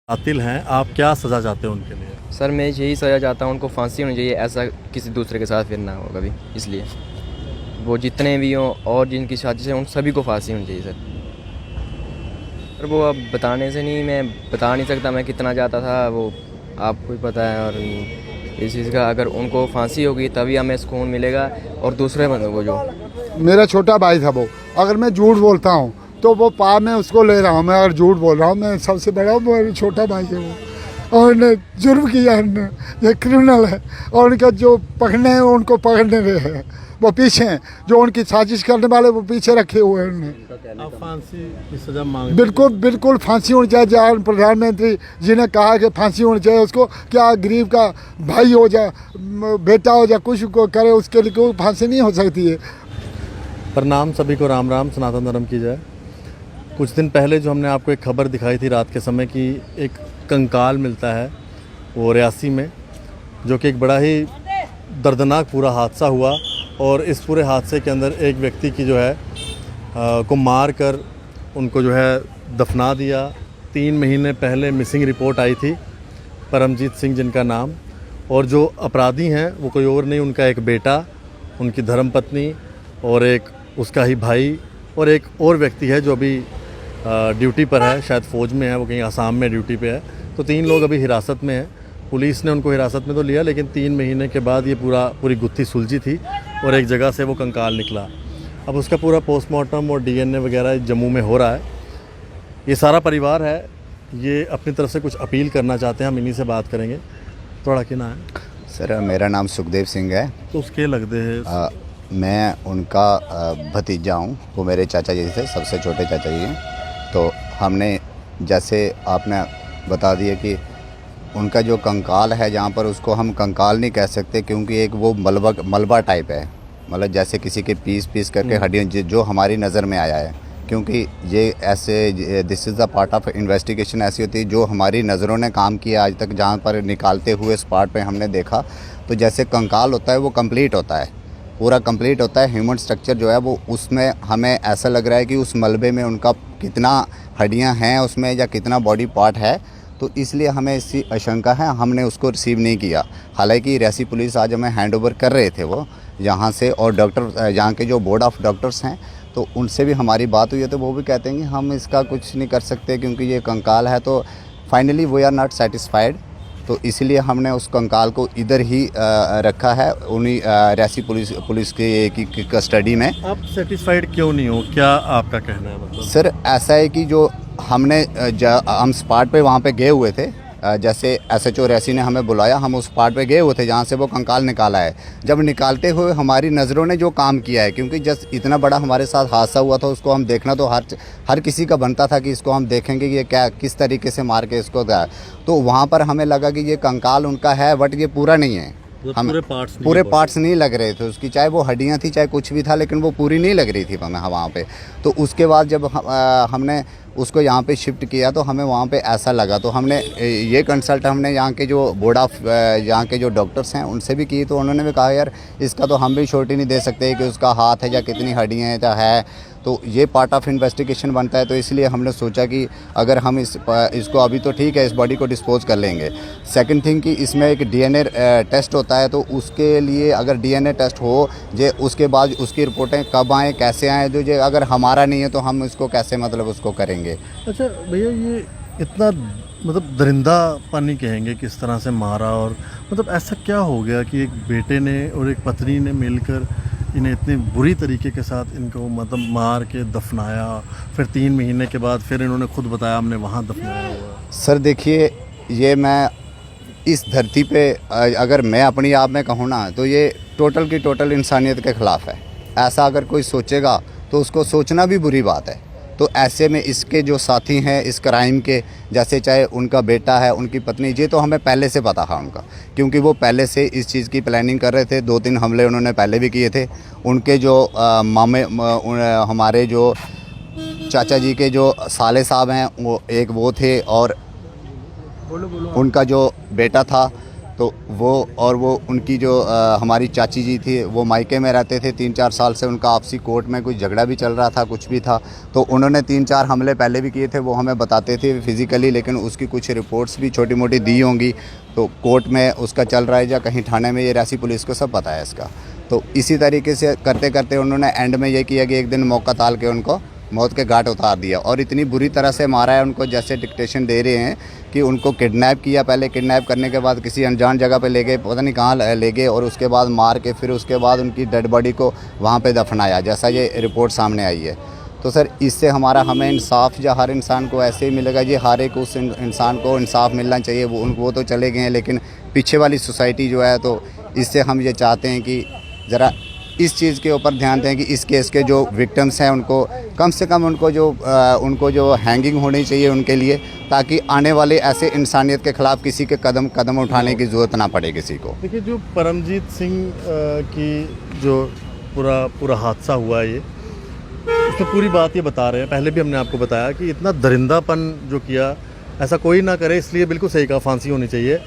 कातिल हैं, आप क्या सज़ा चाहते हो उनके लिए? सर मैं यही सज़ा चाहता हूँ, उनको फांसी होनी चाहिए। ऐसा किसी दूसरे के साथ फिर ना हो कभी, इसलिए वो जितने भी हों और जिनकी साजिश है उन सभी को फांसी होनी चाहिए सर वो अब बताने से नहीं, मैं बता नहीं सकता मैं कितना चाहता था, वो आपको ही पता है। और इस चीज़ का अगर उनको फांसी होगी तभी हमें सुकून मिलेगा। और दूसरे बंदों को जो मेरा छोटा भाई था वो, अगर मैं झूठ बोलता हूँ तो वो पा में उसको ले रहा हूँ। मैं अगर झूठ बोल रहा हूँ, मैं सबसे बड़ा मेरा छोटा भाई है वो, और उन्हें जुर्म किया है, ये क्रिमिनल है। और उनका जो पकड़ने हैं उनको पकड़ने रहे हैं, वो पीछे हैं। जो उनकी साजिश करने वाले वो पीछे रखे हुए हैं उन्हें। आप फांसी की सज़ा मांग? बिल्कुल बिल्कुल फांसी होनी चाहिए। जहाँ प्रधानमंत्री जी ने कहा कि फांसी होनी चाहिए उसको, क्या गरीब का भाई हो जाए, बेटा हो जाए, कुछ को करे, उसके लिए कोई फांसी नहीं हो सकती है। प्रणाम सभी को, राम राम, सनातन धर्म की जय। कुछ दिन पहले जो हमने आपको एक खबर दिखाई थी रात के समय की, एक कंकाल मिलता है वो रियासी में, जो कि एक बड़ा ही दर्दनाक पूरा हादसा हुआ। और इस पूरे हादसे के अंदर एक व्यक्ति की जो है को मार कर उनको जो है दफना दिया। 3 महीने पहले मिसिंग रिपोर्ट आई थी, परमजीत सिंह जिनका नाम। और जो अपराधी हैं वो कोई और नहीं, उनका एक बेटा, उनकी धर्मपत्नी और एक उसका ही भाई, और एक और व्यक्ति है जो अभी ड्यूटी पर है, शायद फ़ौज में है, वो कहीं आसाम में ड्यूटी पे है। तो 3 लोग अभी हिरासत में हैं। पुलिस ने उनको हिरासत में तो लिया, लेकिन 3 महीने के बाद ये पूरी गुत्थी सुलझी थी और एक जगह से वो कंकाल निकला। अब उसका पूरा पोस्टमार्टम और DNA वगैरह जम्मू में हो रहा है। ये सारा परिवार है, ये अपनी तरफ से कुछ अपील करना चाहते हैं, हम इन्हीं से बात करेंगे। थोड़ा क्या ना है सर, मेरा नाम सुखदेव सिंह है। तो उसके लगते हैं मैं उनका भतीजा हूँ। वो मेरे चाचा जी थे, सबसे छोटे चाचा जी हैं। तो हमने, जैसे आपने बता दिया कि उनका जो कंकाल है, जहाँ पर उसको हम कंकाल नहीं कह सकते, क्योंकि एक वो मलबा टाइप है, मतलब जैसे किसी के पीस करके हड्डियाँ, जो हमारी नज़र में आया है। क्योंकि ये ऐसे, this is the part of investigation ऐसी होती है जो हमारी नज़रों ने काम किया आज तक, जहाँ पर निकालते हुए स्पॉट पे हमने देखा। तो जैसे कंकाल होता है वो कंप्लीट होता है, पूरा कंप्लीट होता है। ह्यूमन स्ट्रक्चर जो है वो, उसमें हमें ऐसा लग रहा है कि उस मलबे में उनका कितना हड्डियां हैं उसमें, या कितना बॉडी पार्ट है। तो इसलिए हमें इसकी आशंका है, हमने उसको रिसीव नहीं किया। हालांकि रियासी पुलिस आज हमें हैंड ओवर कर रहे थे वो यहाँ से, और डॉक्टर, यहाँ के जो बोर्ड ऑफ डॉक्टर्स हैं, तो उनसे भी हमारी बात हुई है। तो वो भी कहते हैं कि हम इसका कुछ नहीं कर सकते क्योंकि ये कंकाल है। तो finally we are not satisfied, तो इसलिए हमने उस कंकाल को इधर ही रखा है, उन्हीं रियासी पुलिस की कस्टडी में। आप सेटिस्फाइड क्यों नहीं हो, क्या आपका कहना है? मतलब सर, ऐसा है कि जो हमने हम स्पॉट पे वहाँ पे गए हुए थे, जैसे SHO रियासी ने हमें बुलाया, हम उस स्पॉट पे गए हुए थे जहाँ से वो कंकाल निकाला है। जब निकालते हुए हमारी नज़रों ने जो काम किया है, क्योंकि जस्ट इतना बड़ा हमारे साथ हादसा हुआ था, उसको हम देखना तो हर किसी का बनता था कि इसको हम देखेंगे कि ये क्या, किस तरीके से मार के इसको गया। तो वहाँ पर हमें लगा कि ये कंकाल उनका है, बट ये पूरा नहीं है। हम पूरे पार्ट्स नहीं लग रहे थे उसकी, चाहे वो हड्डियां थी चाहे कुछ भी था, लेकिन वो पूरी नहीं लग रही थी हमें वहाँ पे। तो उसके बाद जब हमने उसको यहाँ पे शिफ्ट किया तो हमें वहाँ पे ऐसा लगा, तो हमने ये कंसल्ट हमने यहाँ के जो बोर्ड ऑफ, यहाँ के जो डॉक्टर्स हैं उनसे भी की। तो उन्होंने भी कहा यार इसका तो हम भी श्योरिटी नहीं दे सकते कि उसका हाथ है या कितनी हड्डियाँ हैं या है, तो ये पार्ट ऑफ इन्वेस्टिगेशन बनता है। तो इसलिए हमने सोचा कि अगर हम इसको अभी तो ठीक है, इस बॉडी को डिस्पोज कर लेंगे। सेकंड थिंग कि इसमें एक DNA टेस्ट होता है, तो उसके लिए अगर DNA टेस्ट हो जे, उसके बाद उसकी रिपोर्टें कब आएँ, कैसे आएँ, जो जे अगर हमारा नहीं है तो हम इसको कैसे, मतलब उसको करेंगे। अच्छा भैया, ये इतना मतलब दरिंदा पानी कहेंगे किस तरह से मारा, और मतलब ऐसा क्या हो गया कि एक बेटे ने और एक पत्नी ने मिलकर इन्हें इतनी बुरी तरीके के साथ इनको मतलब मार के दफनाया, फिर 3 महीने के बाद फिर इन्होंने खुद बताया हमने वहाँ दफनाया हुआ? सर देखिए, ये मैं इस धरती पे अगर मैं अपनी आप में कहूँ ना, तो ये टोटल की टोटल इंसानियत के ख़िलाफ़ है। ऐसा अगर कोई सोचेगा तो उसको सोचना भी बुरी बात है। तो ऐसे में इसके जो साथी हैं इस क्राइम के, जैसे चाहे उनका बेटा है, उनकी पत्नी, ये तो हमें पहले से पता था उनका, क्योंकि वो पहले से इस चीज़ की प्लानिंग कर रहे थे। 2-3 हमले उन्होंने पहले भी किए थे। उनके जो हमारे जो चाचा जी के जो साले साहब हैं, वो एक वो थे, और उनका जो बेटा था तो वो उनकी जो हमारी चाची जी थी वो मायके में रहते थे 3-4 साल से, उनका आपसी कोर्ट में कुछ झगड़ा भी चल रहा था, कुछ भी था। तो उन्होंने 3-4 हमले पहले भी किए थे, वो हमें बताते थे फिज़िकली, लेकिन उसकी कुछ रिपोर्ट्स भी छोटी मोटी दी होंगी। तो कोर्ट में उसका चल रहा है या कहीं थाने में, ये रियासी पुलिस को सब पता है इसका। तो इसी तरीके से करते करते उन्होंने एंड में ये किया कि एक दिन मौका टाल के उनको मौत के घाट उतार दिया, और इतनी बुरी तरह से मारा है उनको, जैसे डिक्टेशन दे रहे हैं कि उनको किडनैप किया। पहले किडनैप करने के बाद किसी अनजान जगह पे ले गए, पता नहीं कहाँ ले गए, और उसके बाद मार के फिर उसके बाद उनकी डेड बॉडी को वहाँ पे दफनाया, जैसा ये रिपोर्ट सामने आई है। तो सर इससे हमें इंसाफ या हर इंसान को ऐसे ही मिलेगा, ये हर एक उस इंसान को इंसाफ मिलना चाहिए। वो तो चले गए हैं, लेकिन पीछे वाली सोसाइटी जो है, तो इससे हम ये चाहते हैं कि ज़रा इस चीज़ के ऊपर ध्यान दें कि इस केस के जो विक्टिम्स हैं उनको कम से कम उनको जो हैंगिंग होनी चाहिए उनके लिए, ताकि आने वाले ऐसे इंसानियत के ख़िलाफ़ किसी के कदम उठाने की ज़रूरत ना पड़े किसी को। देखिए, जो परमजीत सिंह की जो पूरा हादसा हुआ है, ये उसमें पूरी बात ये बता रहे हैं, पहले भी हमने आपको बताया कि इतना दरिंदापन जो किया ऐसा कोई ना करे, इसलिए बिल्कुल सही कहा, फांसी होनी चाहिए।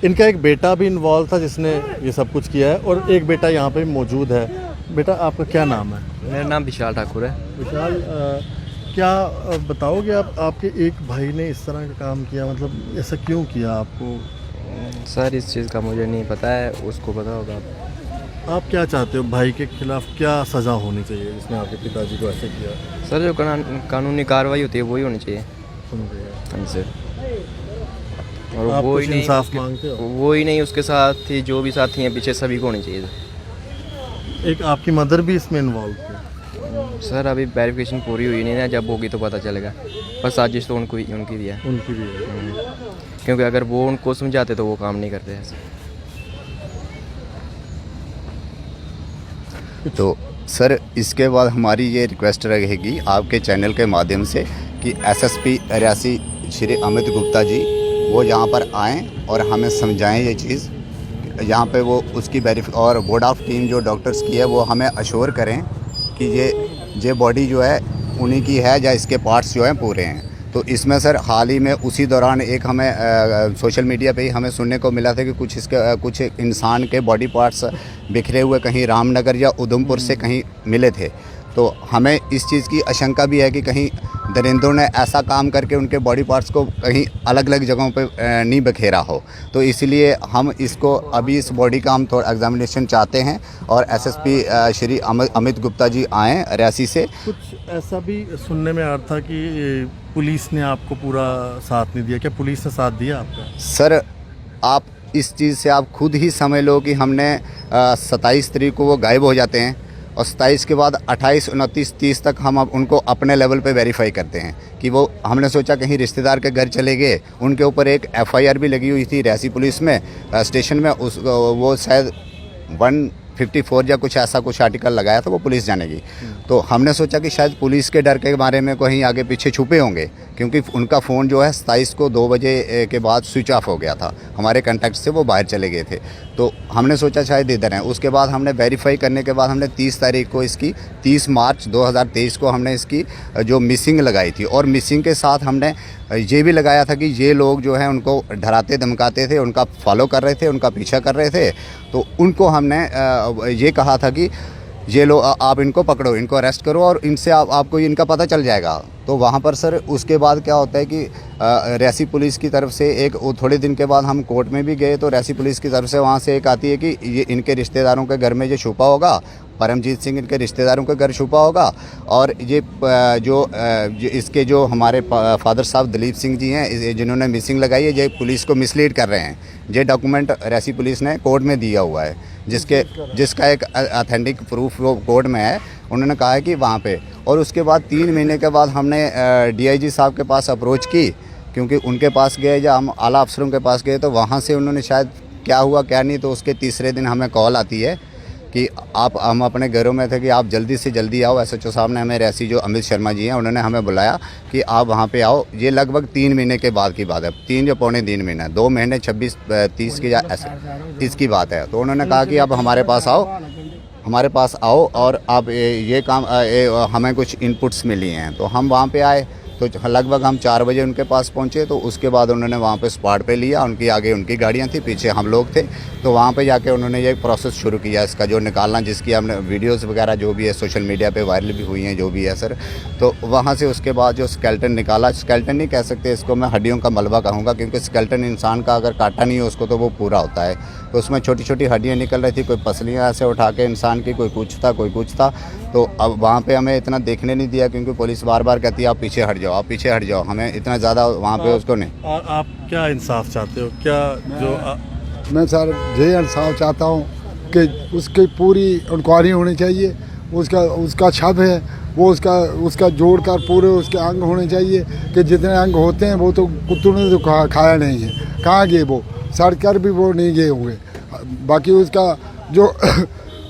इनका एक बेटा भी इन्वॉल्व था जिसने ये सब कुछ किया है, और एक बेटा यहाँ पे मौजूद है। बेटा, आपका क्या नाम है? मेरा नाम विशाल ठाकुर है। विशाल, क्या बताओगे आप, आपके एक भाई ने इस तरह का काम किया, मतलब ऐसा क्यों किया आपको? सर इस चीज़ का मुझे नहीं पता है, उसको पता होगा। आप क्या चाहते हो, भाई के खिलाफ क्या सज़ा होनी चाहिए जिसने आपके पिताजी को ऐसे किया? सर जो कानूनी कार्रवाई होती है वही होनी चाहिए। हाँ सर, और आप वो कुछ ही नहीं, इंसाफ मांगते हो? वो ही नहीं, उसके साथ ही जो भी साथी हैं पीछे सभी को होनी चाहिए। एक आपकी मदर भी इसमें इन्वॉल्व थी? सर अभी वेरिफिकेशन पूरी हुई नहीं है, जब होगी तो पता चलेगा। पर साजिश तो उनकी भी है। उनकी भी है। क्योंकि अगर वो उनको समझाते तो वो काम नहीं करते ऐसे। तो सर इसके बाद हमारी ये रिक्वेस्ट रहेगी आपके चैनल के माध्यम से कि एसएसपी रियासी श्री अमित गुप्ता जी वो यहाँ पर आएँ और हमें समझाएं ये चीज़, यहाँ पे वो उसकी और बोर्ड ऑफ टीम जो डॉक्टर्स की है वो हमें अश्योर करें कि ये बॉडी जो है उन्हीं की है या इसके पार्ट्स जो हैं पूरे हैं। तो इसमें सर हाल ही में उसी दौरान एक हमें सोशल मीडिया पे ही हमें सुनने को मिला था कि कुछ इंसान के बॉडी पार्ट्स बिखरे हुए कहीं रामनगर या उधमपुर से कहीं मिले थे। तो हमें इस चीज़ की आशंका भी है कि कहीं दरिंदों ने ऐसा काम करके उनके बॉडी पार्ट्स को कहीं अलग अलग जगहों पे नहीं बखेरा हो। तो इसलिए हम इसको अभी इस बॉडी का हम थोड़ा एग्जामिनेशन चाहते हैं, और एसएसपी श्री अमित गुप्ता जी आएँ रियासी से। कुछ ऐसा भी सुनने में आ रहा था कि पुलिस ने आपको पूरा साथ नहीं दिया, क्या पुलिस ने साथ दिया आपका? सर आप इस चीज़ से आप खुद ही समझ लो कि हमने 27 तारीख को वो गायब हो जाते हैं, और 27 के बाद 28, 29, 30 तक हम अब उनको अपने लेवल पे वेरीफाई करते हैं कि वो, हमने सोचा कहीं रिश्तेदार के घर चले गए। उनके ऊपर एक एफआईआर भी लगी हुई थी रियासी पुलिस में स्टेशन में, वो शायद 154 या कुछ ऐसा कुछ आर्टिकल लगाया था, वो पुलिस जानेगी। तो हमने सोचा कि शायद पुलिस के डर के बारे में कहीं आगे पीछे छुपे होंगे, क्योंकि उनका फ़ोन जो है 27 को 2 बजे के बाद स्विच ऑफ हो गया था, हमारे कॉन्टैक्ट से वो बाहर चले गए थे। तो हमने सोचा शायद इधर हैं। उसके बाद हमने वेरीफाई करने के बाद हमने 30 तारीख को इसकी 30 मार्च 2023 को हमने इसकी जो मिसिंग लगाई थी, और मिसिंग के साथ हमने ये भी लगाया था कि ये लोग जो हैं उनको डराते धमकाते थे, उनका फॉलो कर रहे थे, उनका पीछा कर रहे थे। तो उनको हमने ये कहा था कि ये लोग आप इनको पकड़ो, इनको अरेस्ट करो, और इनसे आपको इनका पता चल जाएगा। तो वहाँ पर सर उसके बाद क्या होता है कि रियासी पुलिस की तरफ से एक थोड़े दिन के बाद हम कोर्ट में भी गए, तो रियासी पुलिस की तरफ से वहाँ से एक आती है कि ये इनके रिश्तेदारों के घर में ये छुपा होगा, परमजीत सिंह इनके रिश्तेदारों के घर छुपा होगा, और ये जो इसके जो हमारे फादर साहब दिलीप सिंह जी हैं जिन्होंने मिसिंग लगाई है, ये पुलिस को मिसलीड कर रहे हैं। ये डॉक्यूमेंट रियासी पुलिस ने कोर्ट में दिया हुआ है, जिसका एक ऑथेंटिक प्रूफ वो कोर्ट में है। उन्होंने कहा है कि वहाँ पे, और उसके बाद 3 महीने के बाद हमने डीआईजी साहब के पास अप्रोच की, क्योंकि उनके पास गए या हम आला अफसरों के पास गए, तो वहाँ से उन्होंने शायद क्या हुआ क्या नहीं, तो उसके तीसरे दिन हमें कॉल आती है कि हम अपने घरों में थे कि आप जल्दी से जल्दी आओ। एसएचओ साहब ने हमें रियासी जो अमित शर्मा जी हैं उन्होंने हमें बुलाया कि आप वहाँ पे आओ। ये लगभग 3 महीने के बाद की बात है, 3 या पौने 3 महीने, 2 महीने 26-30 की ऐसे इसकी बात है। तो उन्होंने कहा कि आप हमारे पास आओ और आप ये काम हमें कुछ इनपुट्स मिली हैं। तो हम वहाँ पे आए, तो लगभग हम 4 बजे उनके पास पहुंचे, तो उसके बाद उन्होंने वहाँ पे स्पॉट पे लिया, उनकी आगे उनकी गाड़ियाँ थी, पीछे हम लोग थे, तो वहाँ पे जाके उन्होंने ये प्रोसेस शुरू किया इसका जो निकालना, जिसकी हमने वीडियोस वगैरह जो भी है सोशल मीडिया पे वायरल भी हुई हैं जो भी है सर। तो वहाँ से उसके बाद जो स्केलेटन निकाला, स्केलेटन नहीं कह सकते इसको, मैं हड्डियों का मलबा कहूँगा, क्योंकि स्केलेटन इंसान का अगर काटा नहीं हो उसको तो वो पूरा होता है। तो उसमें छोटी छोटी हड्डियाँ निकल रही थी, कोई पसलियाँ ऐसे उठा के इंसान की, कोई कुछ था कोई कुछ था। तो अब वहाँ पे हमें इतना देखने नहीं दिया, क्योंकि पुलिस बार बार कहती है आप पीछे हट जाओ, आप पीछे हट जाओ, हमें इतना ज़्यादा वहाँ पे उसको नहीं। और आप क्या इंसाफ चाहते हो? क्या मैं सर यही इंसाफ चाहता हूँ कि उसकी पूरी इंक्वायरी होनी चाहिए, उसका छब है वो उसका जोड़कर पूरे उसके अंग होने चाहिए, कि जितने अंग होते हैं वो तो कुत्तों ने तो खाया नहीं है, कहाँ गए वो, सड़ कर भी वो नहीं गए होंगे। बाकी उसका जो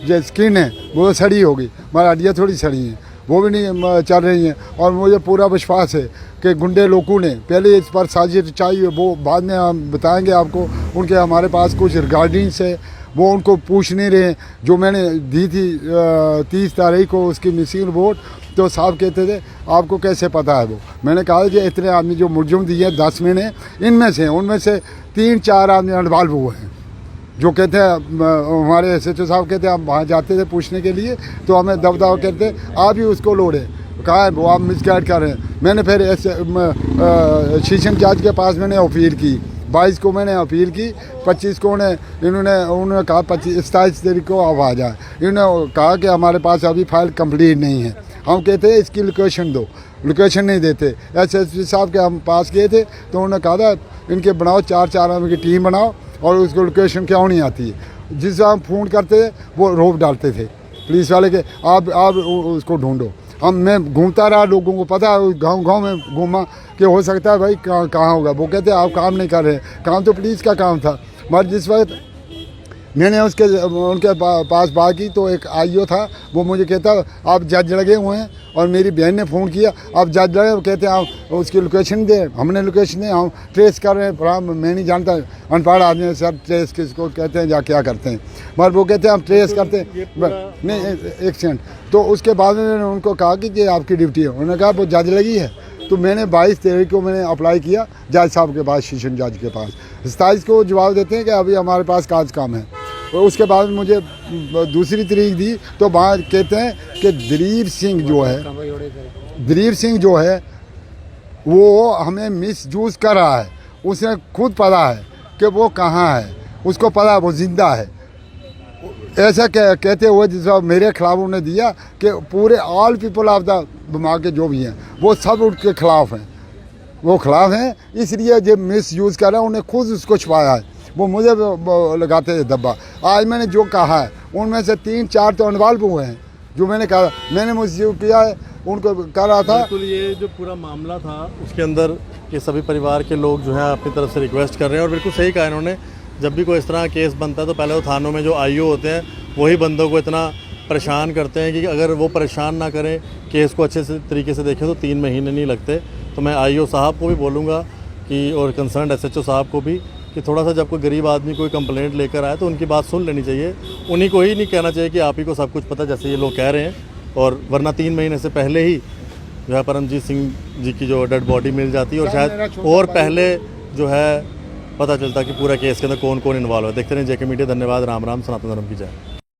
जो स्किन है वो सड़ी होगी, मगर हड्डियाँ थोड़ी सड़ी हैं, वो भी नहीं चल रही हैं। और मुझे पूरा विश्वास है कि गुंडे लोगों ने पहले इस पर साजिश रचाई है, वो बाद में हम बताएंगे आपको। उनके हमारे पास कुछ रिकॉर्डिंग्स है, वो उनको पूछ नहीं रहे। जो मैंने दी थी 30 तारीख को उसकी मिसिंग रिपोर्ट, तो साहब कहते थे आपको कैसे पता है वो। मैंने कहा कि इतने आदमी जो मुलजिम दिए 10 महीने, उनमें से 3-4 आदमी अनवाल हुए हैं। जो कहते हैं हमारे SHO साहब कहते हैं हम वहाँ जाते थे पूछने के लिए, तो हमें दबदबा कहते आप ही उसको लोड़े, कहा है वो आप मिसगाइड कर रहे हैं। मैंने फिर सेशन जज के पास मैंने अपील की, 22 को मैंने अपील की, 25 को उन्होंने कहा 27 तारीख को आप आ जाए। इन्होंने कहा कि हमारे पास अभी फाइल कंप्लीट नहीं है। हम कहते हैं इसकी लोकेशन दो, लोकेशन नहीं देते। SSP साहब के हम पास गए थे, तो उन्होंने कहा था इनके बनाओ 4-4 आदमी की टीम बनाओ, और उसको लोकेशन क्यों नहीं आती है। जिससे हम फ़ोन करते थे वो रोप डालते थे पुलिस वाले के, आप उसको ढूंढो। मैं घूमता रहा, लोगों को पता है, गांव में घूमा कि हो सकता है भाई कहाँ होगा। वो कहते आप काम नहीं कर रहे, काम तो पुलिस का काम था। मगर जिस वक्त मैंने उनके पास बात की, तो एक IO था, वो मुझे कहता आप जज लगे हुए हैं, और मेरी बहन ने फ़ोन किया आप जज लगे, कहते हैं आप उसकी लोकेशन दे। हमने लोकेशन दे, हम ट्रेस कर रहे हैं, मैं नहीं जानता, अनपढ़ आदमी है सर, ट्रेस किसको कहते हैं या क्या करते हैं, मगर वो कहते हैं हम ट्रेस करते हैं। नहीं एक सेकंड। तो उसके बाद में मैंने उनको कहा कि ये आपकी ड्यूटी है। उन्होंने कहा वो जज लगी है। तो मैंने 22 तारीख को मैंने अप्लाई किया जज साहब के पास, सेशन जज के पास। 27 को जवाब देते हैं कि अभी हमारे पास काम है। और उसके बाद मुझे दूसरी तारीख दी, तो वहाँ कहते हैं कि दलीप सिंह जो है वो हमें मिसयूज़ कर रहा है। उसे खुद पता है कि वो कहाँ है, उसको पता है वो जिंदा है। ऐसा कहते हुए जिस मेरे खिलाफ उन्होंने दिया कि पूरे ऑल पीपल ऑफ द दिमाग के जो भी हैं वो सब उनके खिलाफ हैं, वो खिलाफ हैं, इसलिए जो मिस यूज़ कर रहे हैं उन्हें खुद उसको छुपाया है। वो मुझे लगाते थे धब्बा। आज मैंने जो कहा है उनमें से 3-4 तो अनवाल हुए हैं। जो मैंने कहा मैंने मुझे किया है उनको कर रहा था। बिल्कुल, ये जो पूरा मामला था उसके अंदर ये सभी परिवार के लोग जो है अपनी तरफ से रिक्वेस्ट कर रहे हैं, और बिल्कुल सही कहा इन्होंने। जब भी कोई इस तरह केस बनता है तो पहले तो थानों में जो IO होते हैं वही बंदों को इतना परेशान करते हैं कि अगर वो परेशान ना करें, केस को अच्छे से तरीके से देखें, तो 3 महीने नहीं लगते। तो मैं IO साहब को भी बोलूँगा कि, और कंसर्न SHO साहब को भी, कि थोड़ा सा जब कोई गरीब आदमी कोई कंप्लेंट लेकर आए तो उनकी बात सुन लेनी चाहिए। उन्हीं को ही नहीं कहना चाहिए कि आप ही को सब कुछ पता, जैसे ये लोग कह रहे हैं। और वरना 3 महीने से पहले ही जो है परमजीत सिंह जी की जो डेड बॉडी मिल जाती है, और शायद और पहले जो है पता चलता कि पूरा केस के अंदर कौन कौन इन्वॉल्व है। देखते रहें JK मीडिया। धन्यवाद। राम राम। सनातन धर्म की जय।